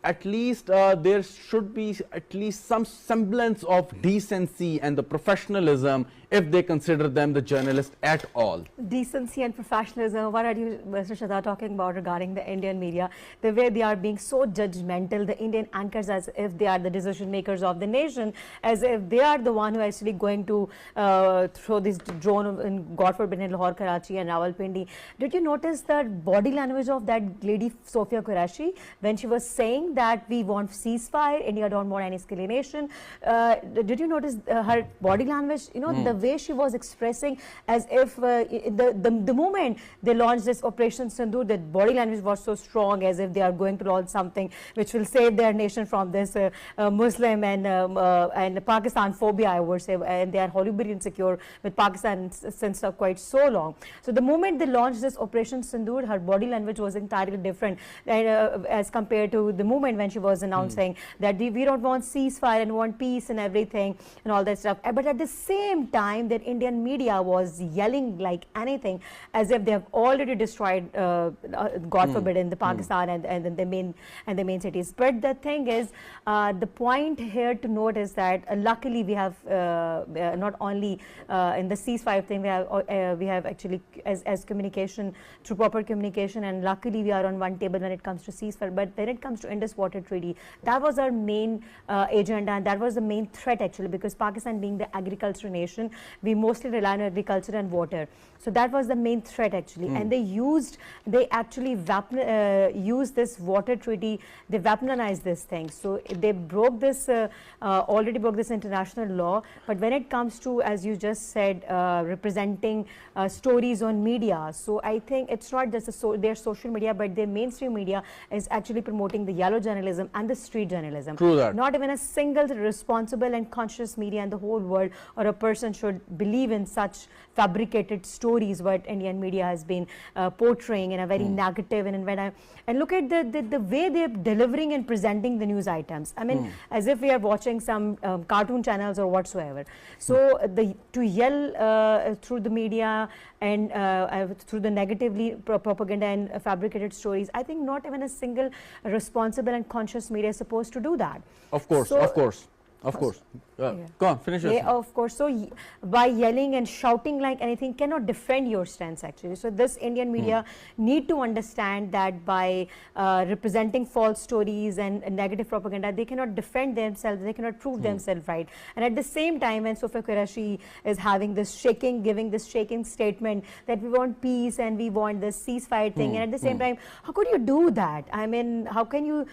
at least there should be at least some semblance of decency and the professionalism if they consider them the journalist at all. Decency and professionalism, what are you, Mr. Shada, talking about regarding the Indian media? The way they are being so judgmental, the Indian anchors as if they are the decision makers of the nation, as if they are the one who are actually going to throw this drone in, God forbid, in Lahore, Karachi and Rawalpindi. Did you notice the body language of that lady, Sophia Qureshi, when she was saying that we want ceasefire, India don't want any escalation? Did you notice her body language? You know, the way she was expressing, as if the moment they launched this Operation Sindhu, the body language was so strong, as if they are going to launch something which will save their nation from this Muslim and Pakistan phobia, I would say, and they are horribly insecure with Pakistan since quite so long. So the moment they launched this Operation Sindhu, her body language was entirely different as compared to the moment when she was announcing that we don't want ceasefire and want peace and everything and all that stuff. But at the same time, that Indian media was yelling like anything, as if they have already destroyed, God forbid, in the Pakistan and the main cities. But the thing is, the point here to note is that luckily we have not only in the ceasefire thing, we have actually as communication, through proper communication, and luckily we are on one table when it comes to ceasefire. But when it comes to Indus Water Treaty, that was our main agenda, and that was the main threat actually, because Pakistan being the agricultural nation, we mostly rely on agriculture and water. So that was the main threat actually, and they actually used this water treaty, they weaponized this thing. So they broke this, already broke this international law. But when it comes to, as you just said, representing stories on media, so I think it's not just their social media, but their mainstream media is actually promoting the yellow journalism and the street journalism. True that. Not even a single responsible and conscious media in the whole world or a person should believe in such fabricated stories what Indian media has been portraying in a very negative and look at the way they're delivering and presenting the news items. I mean, as if we are watching some cartoon channels or whatsoever. So to yell through the media and through the negatively propaganda and fabricated stories, I think not even a single responsible and conscious media is supposed to do that. Of course, so, of course. Of course. Go on, finish it. Yeah, of course. So by yelling and shouting like anything cannot defend your stance actually. So this Indian media need to understand that by representing false stories and negative propaganda, they cannot defend themselves, they cannot prove themselves right. And at the same time, when Sophia Qureshi is having this giving this shaking statement that we want peace and we want this ceasefire thing, and at the same time, how could you do that? I mean, how can you